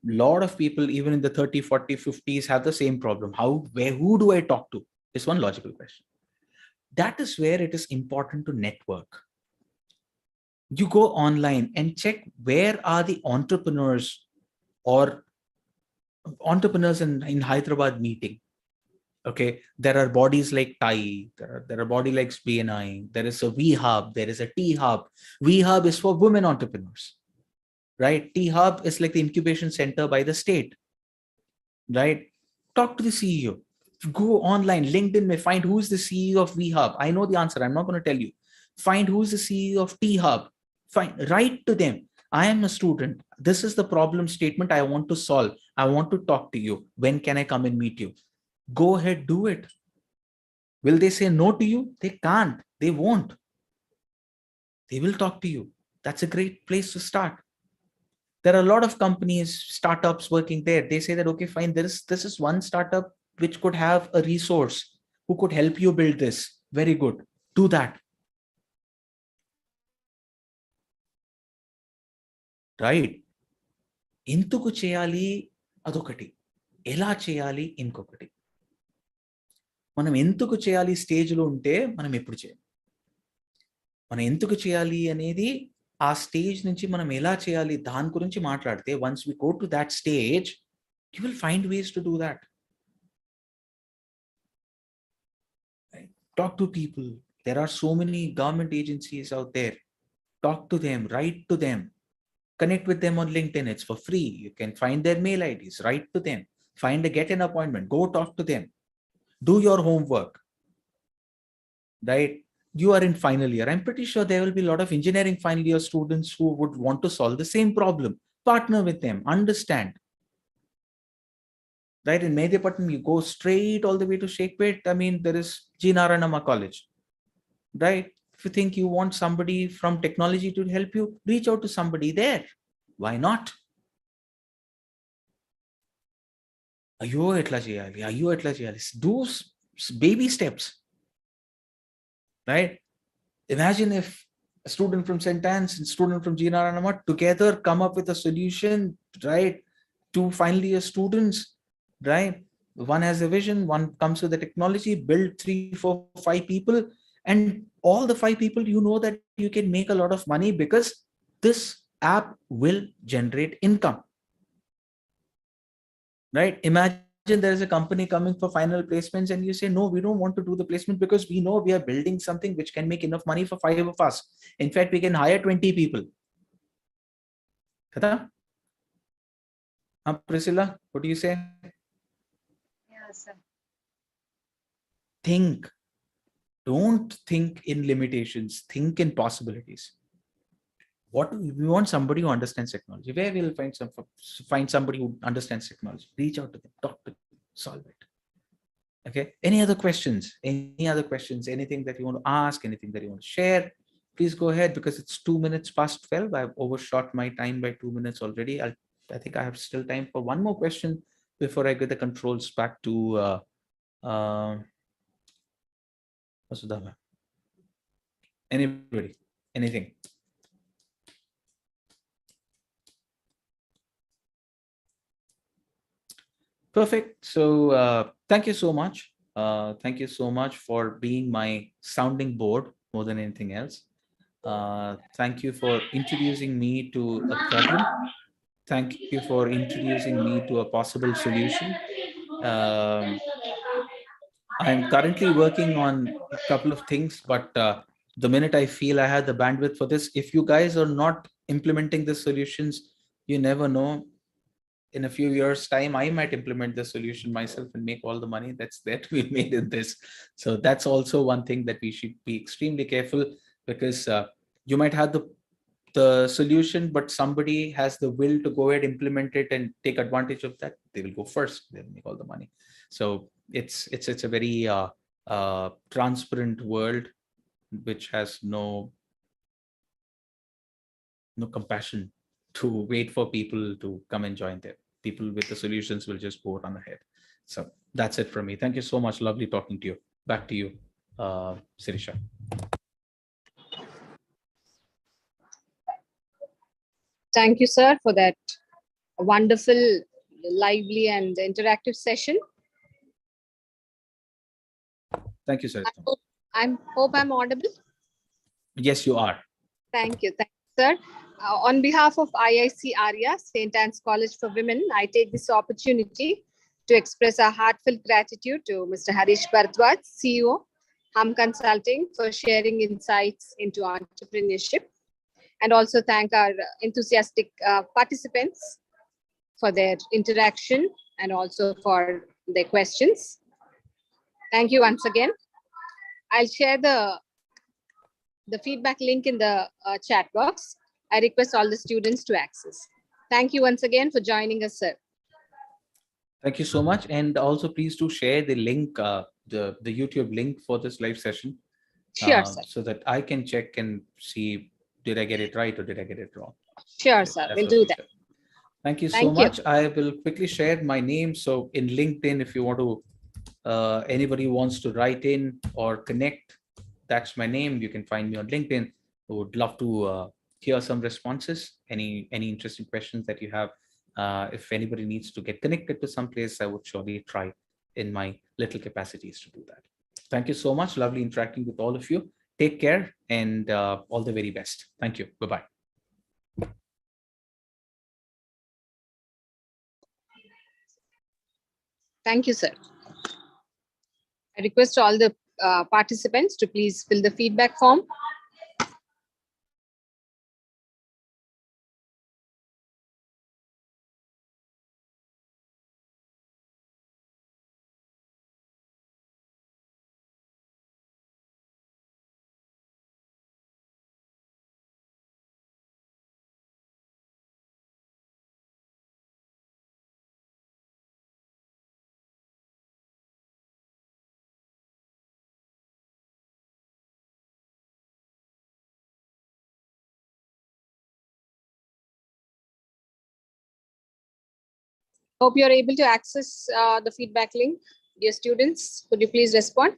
lot of people, even in the 30, 40, 50s, have the same problem. Who do I talk to? Is one logical question. That is where it is important to network. You go online and check where are the entrepreneurs in Hyderabad meeting. Okay, there are bodies like TAI, there are bodies like BNI, there is a V Hub, there is a T Hub. V Hub is for women entrepreneurs, right? T Hub is like the incubation center by the state, right? Talk to the CEO. Go online, LinkedIn may find who is the CEO of V Hub. I know the answer. I'm not going to tell you. Find who is the CEO of T Hub. Write to them. I am a student. This is the problem statement I want to solve. I want to talk to you. When can I come and meet you? Go ahead, do it. Will they say no to you? They can't. They won't. They will talk to you. That's a great place to start. There are a lot of companies, startups working there. They say that, okay, fine, this is one startup which could have a resource who could help you build this. Very good. Do that. Right. Entuku cheyali adokati. Ela cheyali inkokati. మనం ఎందుకు చేయాలి స్టేజ్లో ఉంటే మనం ఎప్పుడు చేయాలి, మనం ఎందుకు చేయాలి అనేది ఆ స్టేజ్ నుంచి మనం ఎలా చేయాలి దాని గురించి మాట్లాడితే once we go to that stage you will find ways to do that. Talk to people. There are so many government agencies out there. Talk to them, write to them, connect with them on LinkedIn. It's for free. You can find their mail IDs, write to them, get an appointment, go talk to them, do your homework, right? You are in final year. I'm pretty sure there will be a lot of engineering final year students who would want to solve the same problem. Partner with them, understand. Right, in Medipatnam, you go straight all the way to Shakepet. I mean, there is G. Naranama College, right? If you think you want somebody from technology to help you, reach out to somebody there. Why not? Ayyo etla cheyali, ayyo etla cheyali. Do baby steps, right? Imagine if a student from St.Ann's and student from G. Naranama together come up with a solution, right? Two final year students, right? One has a vision, one comes with the technology, build 3, 4, 5 people, and all the 5 people, you know that you can make a lot of money because this app will generate income, right? Imagine there is a company coming for final placements and you say, no, we don't want to do the placement because we know we are building something which can make enough money for 5 of us. In fact, we can hire 20 people. Priscilla, what do you say? Yes, sir. Think. Don't think in limitations. Think in possibilities. What we want somebody who understands technology. Where we'll find somebody who understands technology. Reach out to them, talk to them, solve it. Okay. Any other questions? Any other questions? Anything that you want to ask? Anything that you want to share? Please go ahead because it's 2 minutes past 12. I've overshot my time by 2 minutes already. I think I have still time for one more question before I get the controls back to Vasudha. Anybody? Anything? Perfect. So thank you so much. Thank you so much for being my sounding board more than anything else. Thank you for introducing me to a problem. Thank you for introducing me to a possible solution. I'm currently working on a couple of things, but the minute I feel I have the bandwidth for this, if you guys are not implementing the solutions, you never know. In a few years' time, I might implement the solution myself and make all the money that's there to be made in this. So that's also one thing that we should be extremely careful because you might have the solution, but somebody has the will to go ahead, implement it, and take advantage of that. They will go first. They'll make all the money. So it's a very transparent world which has no compassion to wait for people to come and join them. People with the solutions will just go run ahead. So that's it from me. Thank you so much. Lovely talking to you. Back to you, Sirisha. Thank you, sir, for that wonderful, lively, and interactive session. Thank you, sir. I hope I'm audible. Yes, you are. Thank you, sir. On behalf of IIC ARIIA, St. Anne's College for Women, I take this opportunity to express our heartfelt gratitude to Mr. Harish Bharadwaj, CEO, Hum Consulting, for sharing insights into entrepreneurship, and also thank our enthusiastic participants for their interaction and also for their questions. Thank you once again. I'll share the feedback link in the chat box. I request all the students to access. Thank you once again for joining us, sir. Thank you so much. And also please do share the link, the YouTube link for this live session. Sure, sir. So that I can check and see, did I get it right or did I get it wrong? Sure, Okay, sir. that's We'll what do we that. said. Thank you so Thank you. much. I will quickly share my name. So in LinkedIn, if you want to, anybody wants to write in or connect, that's my name. You can find me on LinkedIn. I would love to hear some responses, any interesting questions that you have. If anybody needs to get connected to some place, I would surely try in my little capacities to do that. Thank you so much. Lovely interacting with all of you. Take care and all the very best. Thank you. Bye-bye. Thank you, sir. I request all the participants to please fill the feedback form. Hope you're able to access the feedback link. Dear students, could you please respond?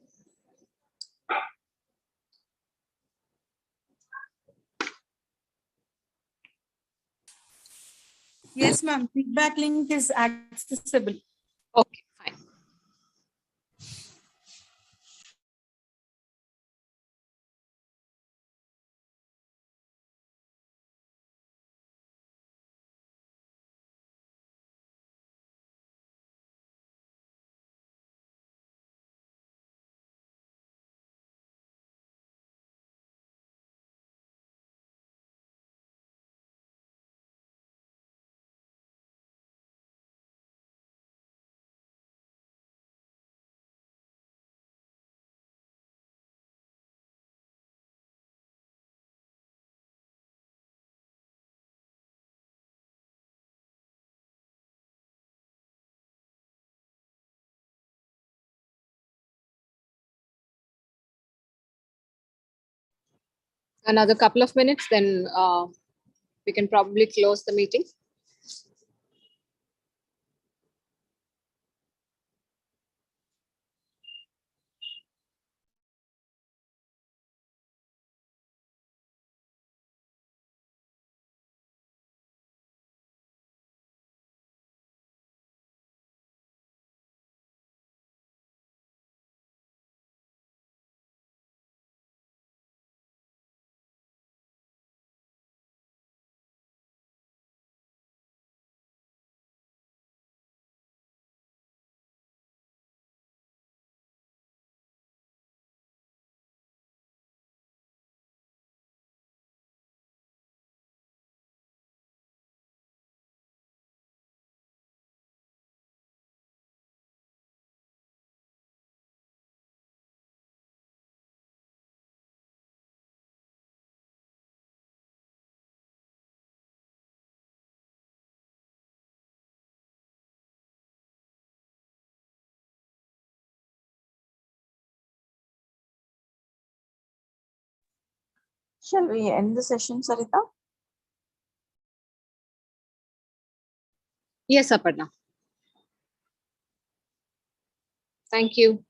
Yes, ma'am. Feedback link is accessible. Okay, fine. Another couple of minutes, then we can probably close the meeting. Shall we end the session, Sarita? Yes, Aparna. Thank you.